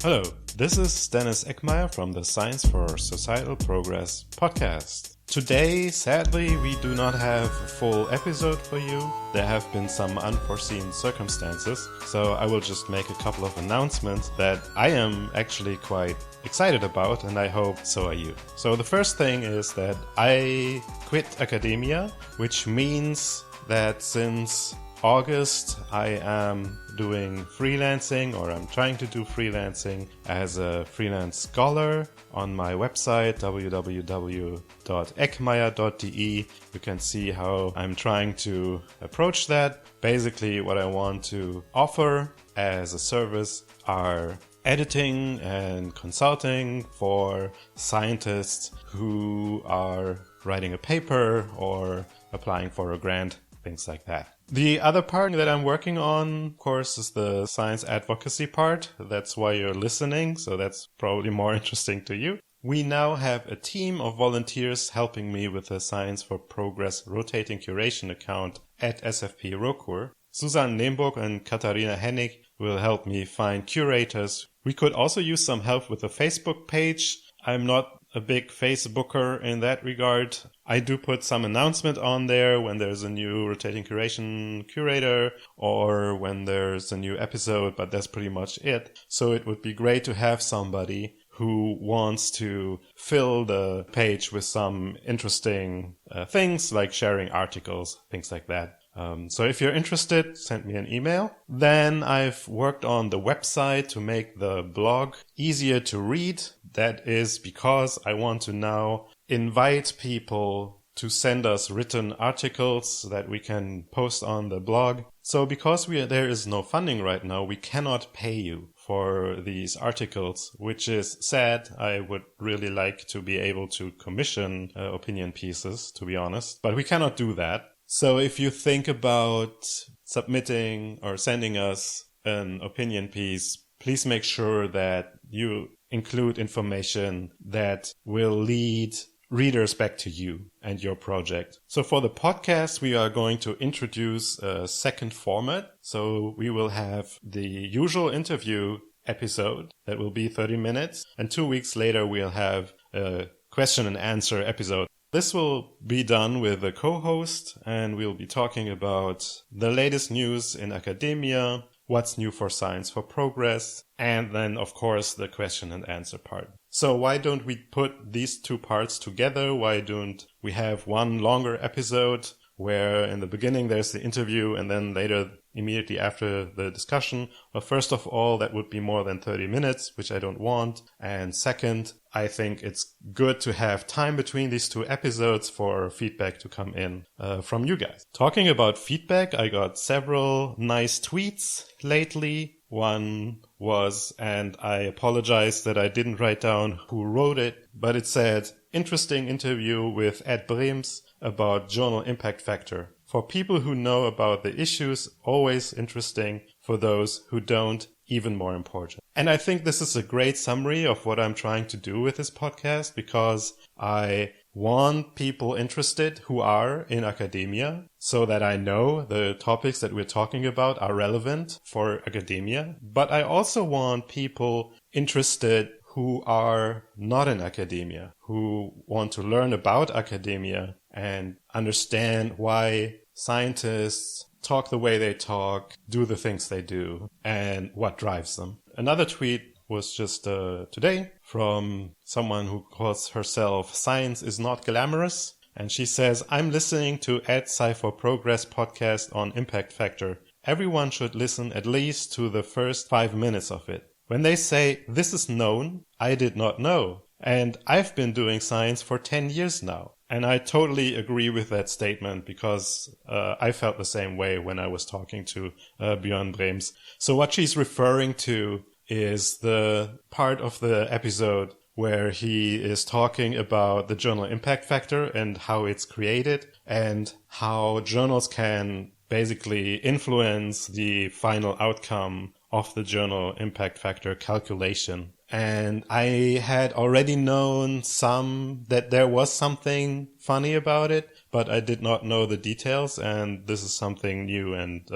Hello, this is Dennis Eckmeyer from the Science for Societal Progress podcast. Today, sadly, we do not have a full episode for you. There have been some unforeseen circumstances, so I will just make a couple of announcements that I am actually quite excited about, and I hope so are you. So the first thing is that I quit academia, which means that since August, I am doing freelancing, or I'm trying to do freelancing as a freelance scholar on my website www.eckmeyer.de. You can see how I'm trying to approach that. Basically, what I want to offer as a service are editing and consulting for scientists who are writing a paper or applying for a grant, things like that. The other part that I'm working on, of course, is the science advocacy part. That's why you're listening, so that's probably more interesting to you. We now have a team of volunteers helping me with the Science for Progress rotating curation account at SFP Rokur. Susan Leemburg and Katharina Hennig will help me find curators. We could also use some help with the Facebook page. I'm not a big Facebooker in that regard. I do put some announcement on there when there's a new rotating curation curator or when there's a new episode, but that's pretty much it. So it would be great to have somebody who wants to fill the page with some interesting things like sharing articles, things like that. So if you're interested, send me an email. Then I've worked on the website to make the blog easier to read. That is because I want to now invite people to send us written articles that we can post on the blog. So because there is no funding right now, we cannot pay you for these articles, which is sad. I would really like to be able to commission opinion pieces, to be honest, but we cannot do that. So if you think about submitting or sending us an opinion piece, please make sure that you include information that will lead readers back to you and your project. So for the podcast, we are going to introduce a second format. So we will have the usual interview episode that will be 30 minutes. And 2 weeks later, we'll have a question and answer episode. This will be done with a co-host, and we'll be talking about the latest news in academia, what's new for Science for Progress, and then, of course, the question and answer part. So why don't we put these two parts together? Why don't we have one longer episode where in the beginning there's the interview and then later, immediately after the discussion? Well, first of all, that would be more than 30 minutes, which I don't want. And second, I think it's good to have time between these two episodes for feedback to come in from you guys. Talking about feedback, I got several nice tweets lately. One was, and I apologize that I didn't write down who wrote it, but it said, interesting interview with Ed Brems about journal impact factor. For people who know about the issues, always interesting. For those who don't, even more important. And I think this is a great summary of what I'm trying to do with this podcast, because I want people interested who are in academia so that I know the topics that we're talking about are relevant for academia. But I also want people interested who are not in academia, who want to learn about academia and understand why scientists talk the way they talk, do the things they do, and what drives them. Another tweet was just today from someone who calls herself Science is Not Glamorous. And she says, I'm listening to Ed Sci for Progress podcast on impact factor. Everyone should listen at least to the first 5 minutes of it. When they say, this is known, I did not know. And I've been doing science for 10 years now. And I totally agree with that statement because I felt the same way when I was talking to Björn Brems. So what she's referring to is the part of the episode where he is talking about the journal impact factor and how it's created and how journals can basically influence the final outcome of the journal impact factor calculation. And I had already known that there was something funny about it, but I did not know the details, and this is something new and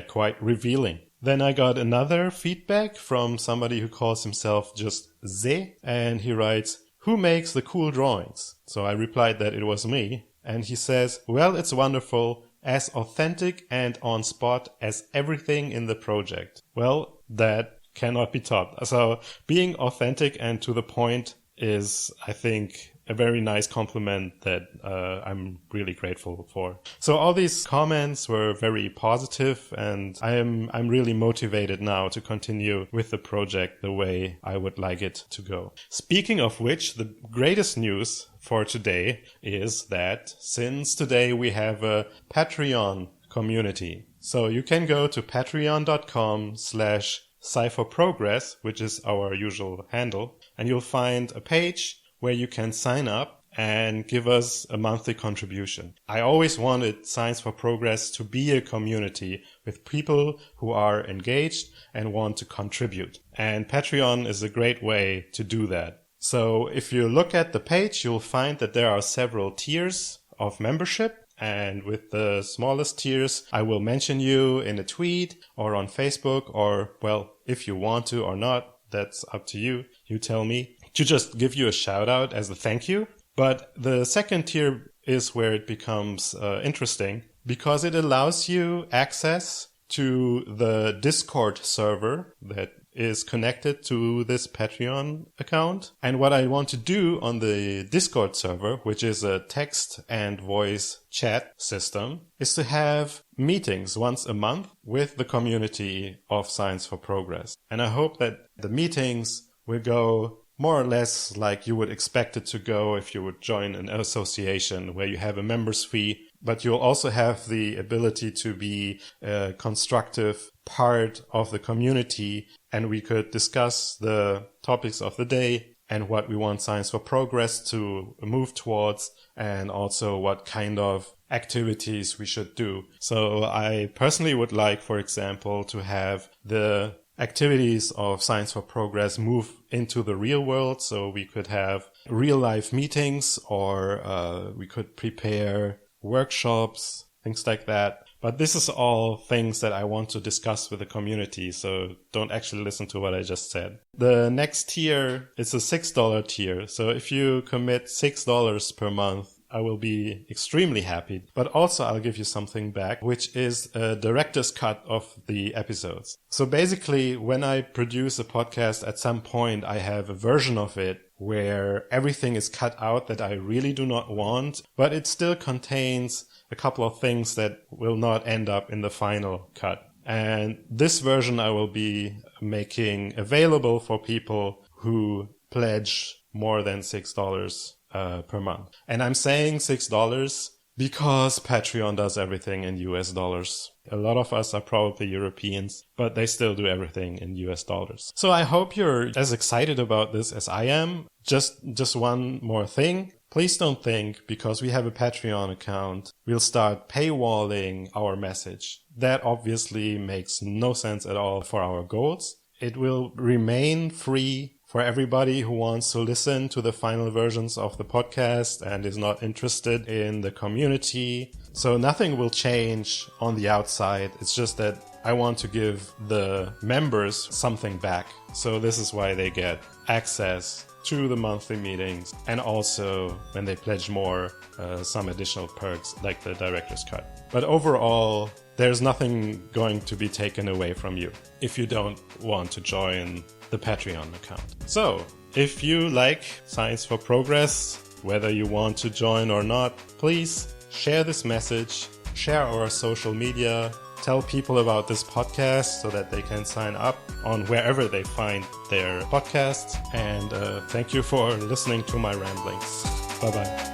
quite revealing. Then I got another feedback from somebody who calls himself just Ze, and he writes, "Who makes the cool drawings?" So I replied that it was me, and he says, "Well, it's wonderful, as authentic and on spot as everything in the project." Well, that cannot be topped. So being authentic and to the point is, I think, a very nice compliment that I'm really grateful for. So all these comments were very positive, and I'm really motivated now to continue with the project the way I would like it to go. Speaking of which, the greatest news for today is that since today we have a Patreon community. So you can go to patreon.com/SciForProgress, which is our usual handle, and you'll find a page where you can sign up and give us a monthly contribution. I always wanted Science for Progress to be a community with people who are engaged and want to contribute. And Patreon is a great way to do that. So if you look at the page, you'll find that there are several tiers of membership. And with the smallest tiers, I will mention you in a tweet or on Facebook, or, well, if you want to or not, that's up to you. You tell me, to just give you a shout out as a thank you. But the second tier is where it becomes interesting, because it allows you access to the Discord server that is connected to this Patreon account. And what I want to do on the Discord server, which is a text and voice chat system, is to have meetings once a month with the community of Science for Progress. And I hope that the meetings will go more or less like you would expect it to go if you would join an association where you have a member's fee, but you'll also have the ability to be a constructive part of the community, and we could discuss the topics of the day and what we want Science for Progress to move towards, and also what kind of activities we should do. So I personally would like, for example, to have the activities of Science for Progress move into the real world, so we could have real life meetings, or we could prepare workshops, things like that. But this is all things that I want to discuss with the community, so don't actually listen to what I just said. The next tier is a $6 tier, so if you commit $6 per month, I will be extremely happy. But also I'll give you something back, which is a director's cut of the episodes. So basically, when I produce a podcast, at some point I have a version of it where everything is cut out that I really do not want, but it still contains a couple of things that will not end up in the final cut. And this version I will be making available for people who pledge more than $6 per month. And I'm saying $6 because Patreon does everything in US dollars. A lot of us are probably Europeans, but they still do everything in US dollars. So I hope you're as excited about this as I am. Just one more thing. Please don't think because we have a Patreon account, we'll start paywalling our message. That obviously makes no sense at all for our goals. It will remain free for everybody who wants to listen to the final versions of the podcast and is not interested in the community. So nothing will change on the outside. It's just that I want to give the members something back. So this is why they get access to the monthly meetings, and also when they pledge more, some additional perks like the director's cut. But overall, there's nothing going to be taken away from you if you don't want to join the Patreon account. So, if you like Science for Progress, whether you want to join or not, please share this message, share our social media, tell people about this podcast so that they can sign up on wherever they find their podcasts. And thank you for listening to my ramblings. Bye-bye.